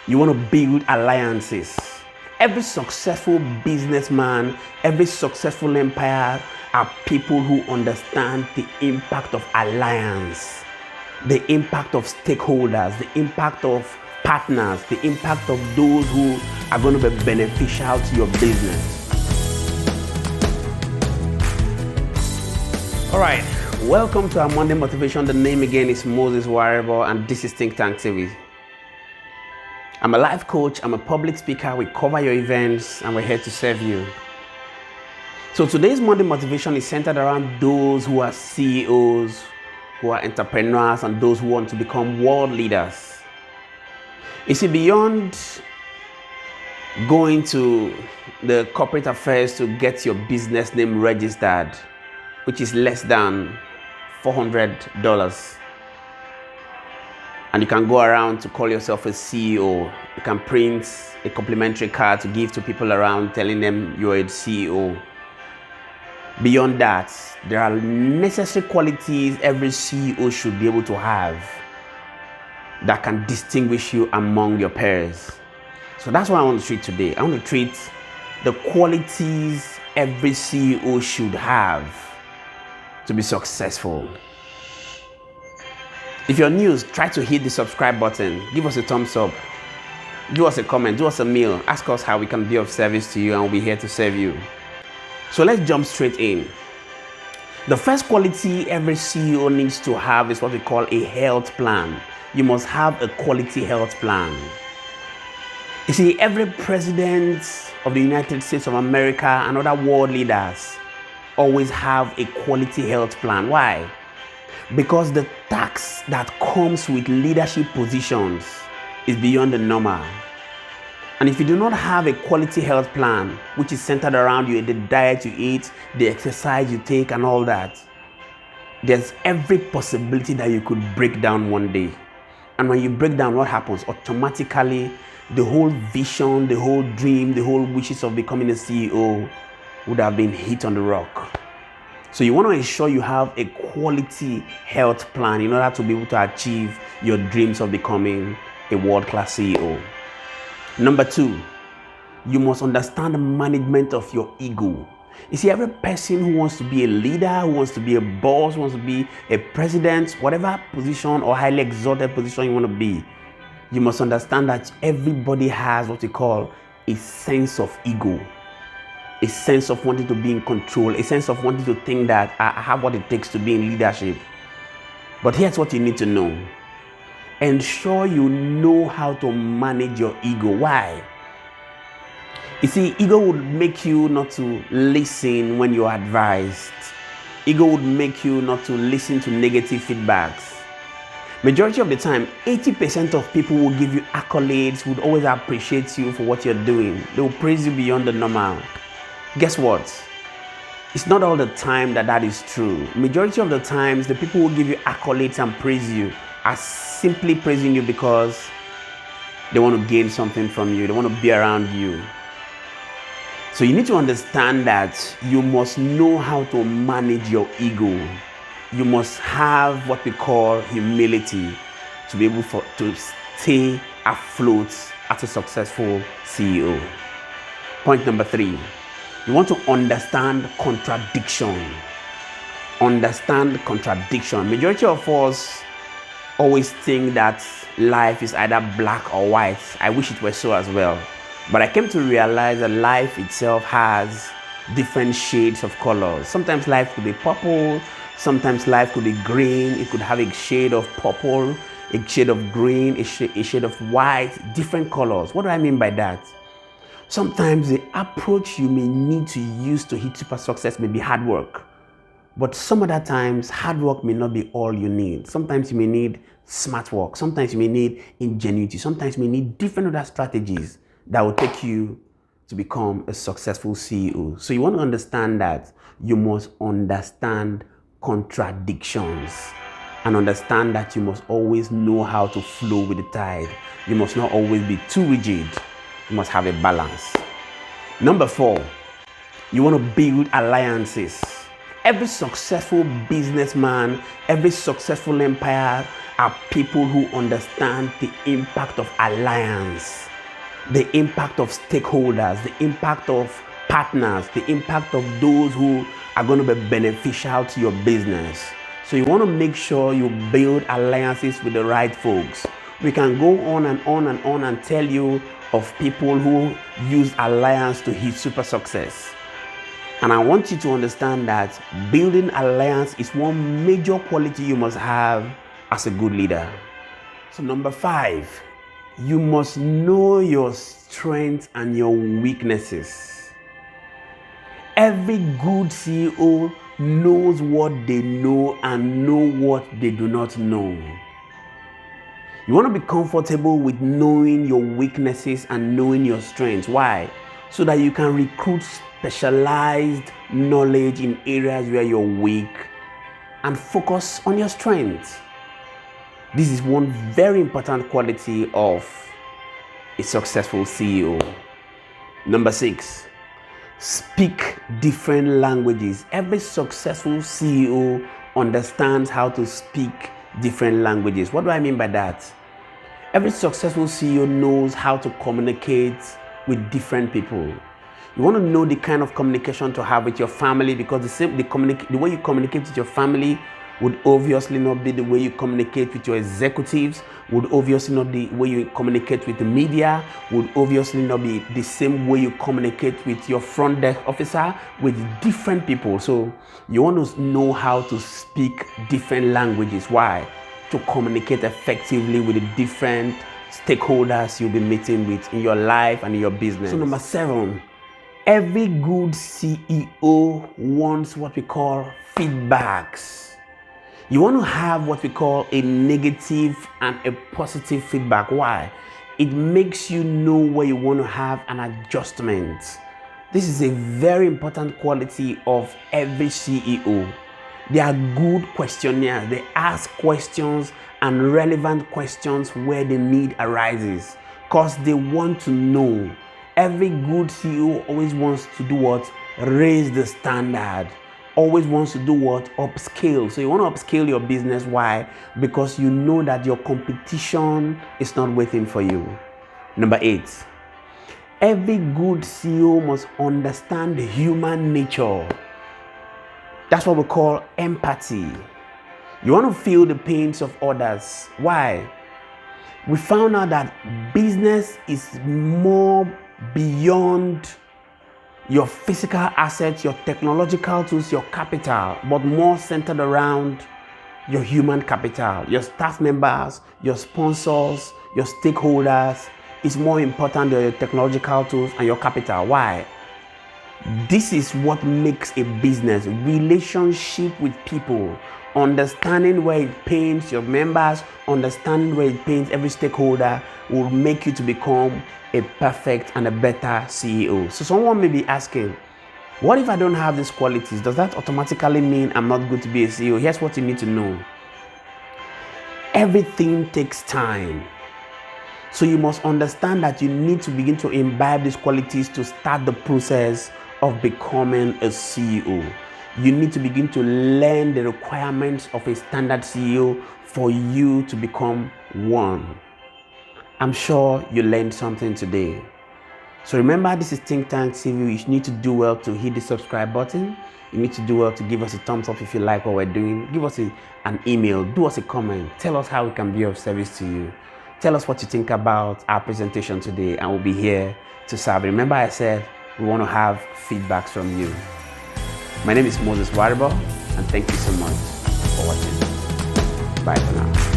You want to build alliances. Every successful businessman, every successful empire are people who understand the impact of alliance, the impact of stakeholders, the impact of partners, the impact of those who are going to be beneficial to your business. All right, welcome to our Monday Motivation. The name again is Moses Warrior, and this is Think Tank TV. I'm a life coach, I'm a public speaker, we cover your events, and we're here to serve you. So today's Monday Motivation is centered around those who are CEOs, who are entrepreneurs, and those who want to become world leaders. You see, beyond going to the corporate affairs to get your business name registered, which is less than $400, and you can go around to call yourself a CEO. You can print a complimentary card to give to people around telling them you're a CEO. Beyond that, there are necessary qualities every CEO should be able to have that can distinguish you among your peers. So that's what I want to treat today. I want to treat the qualities every CEO should have to be successful. If you're new, try to hit the subscribe button. Give us a thumbs up. Give us a comment. Do us a mail. Ask us how we can be of service to you, and we'll be here to serve you. So let's jump straight in. The first quality every CEO needs to have is what we call a health plan. You must have a quality health plan. You see, every president of the United States of America and other world leaders always have a quality health plan. Why? Because the tax that comes with leadership positions is beyond the normal. And if you do not have a quality health plan, which is centered around you, the diet you eat, the exercise you take, and all that, there's every possibility that you could break down one day. And when you break down, what happens? Automatically, the whole vision, the whole dream, the whole wishes of becoming a CEO would have been hit on the rock. So you want to ensure you have a quality health plan in order to be able to achieve your dreams of becoming a world-class CEO. Number two, you must understand the management of your ego. You see, every person who wants to be a leader, who wants to be a boss, who wants to be a president, whatever position or highly exalted position you want to be, you must understand that everybody has what we call a sense of ego. A sense of wanting to be in control, a sense of wanting to think that I have what it takes to be in leadership. But here's what you need to know. Ensure you know how to manage your ego. Why? You see, ego would make you not to listen when you're advised. Ego would make you not to listen to negative feedbacks. Majority of the time, 80% of people will give you accolades, would always appreciate you for what you're doing. They will praise you beyond the normal. Guess what? It's not all the time that is true. Majority of the times, the people who give you accolades and praise you are simply praising you because they want to gain something from you. They want to be around you. So you need to understand that you must know how to manage your ego. You must have what we call humility to be able to stay afloat as a successful CEO. Point number three. You want to understand contradiction. Understand contradiction. Majority of us always think that life is either black or white. I wish it were so as well. But I came to realize that life itself has different shades of colors. Sometimes life could be purple. Sometimes life could be green. It could have a shade of purple, a shade of green, a shade of white, different colors. What do I mean by that? Sometimes the approach you may need to use to hit super success may be hard work. But some other times, hard work may not be all you need. Sometimes you may need smart work. Sometimes you may need ingenuity. Sometimes you may need different other strategies that will take you to become a successful CEO. So you want to understand that you must understand contradictions and understand that you must always know how to flow with the tide. You must not always be too rigid. You must have a balance. Number four, you want to build alliances. Every successful businessman, every successful empire are people who understand the impact of alliance, the impact of stakeholders, the impact of partners, the impact of those who are going to be beneficial to your business. So you want to make sure you build alliances with the right folks. We can go on and on and on and tell you of people who use alliance to hit super success. And I want you to understand that building alliance is one major quality you must have as a good leader. So number 5, you must know your strengths and your weaknesses. Every good CEO knows what they know and know what they do not know. You want to be comfortable with knowing your weaknesses and knowing your strengths. Why? So that you can recruit specialized knowledge in areas where you're weak and focus on your strengths. This is one very important quality of a successful CEO. Number 6, speak different languages. Every successful CEO understands how to speak different languages. What do I mean by that? Every successful CEO knows how to communicate with different people. You want to know the kind of communication to have with your family, because the way you communicate with your family would obviously not be the way you communicate with your executives, would obviously not be the way you communicate with the media, would obviously not be the same way you communicate with your front desk officer, with different people. So you want to know how to speak different languages. Why? To communicate effectively with the different stakeholders you'll be meeting with in your life and in your business. So number 7, every good CEO wants what we call feedbacks. You want to have what we call a negative and a positive feedback. Why? It makes you know where you want to have an adjustment. This is a very important quality of every CEO. They are good questionnaires. They ask questions and relevant questions where the need arises, because they want to know. Every good CEO always wants to do what? Raise the standard. Always wants to do what? Upscale. So you want to upscale your business. Why? Because you know that your competition is not waiting for you. Number 8, every good CEO must understand human nature. That's what we call empathy. You want to feel the pains of others. Why? We found out that business is more beyond your physical assets, your technological tools, your capital, but more centered around your human capital, your staff members, your sponsors, your stakeholders. Is more important than your technological tools and your capital. Why? This is what makes a business. Relationship with people, understanding where it pains your members, understanding where it pains every stakeholder, will make you to become a perfect and a better CEO. So someone may be asking, what if I don't have these qualities? Does that automatically mean I'm not good to be a CEO? Here's what you need to know. Everything takes time. So you must understand that you need to begin to imbibe these qualities to start the process of becoming a CEO. You need to begin to learn the requirements of a standard CEO for you to become one. I'm sure you learned something today. So remember, this is Think Tank TV. You need to do well to hit the subscribe button. You need to do well to give us a thumbs up if you like what we're doing. Give us an email. Do us a comment. Tell us how we can be of service to you. Tell us what you think about our presentation today, and we'll be here to serve. Remember, I said we want to have feedbacks from you. My name is Moses Waribo, and thank you so much for watching. Bye for now.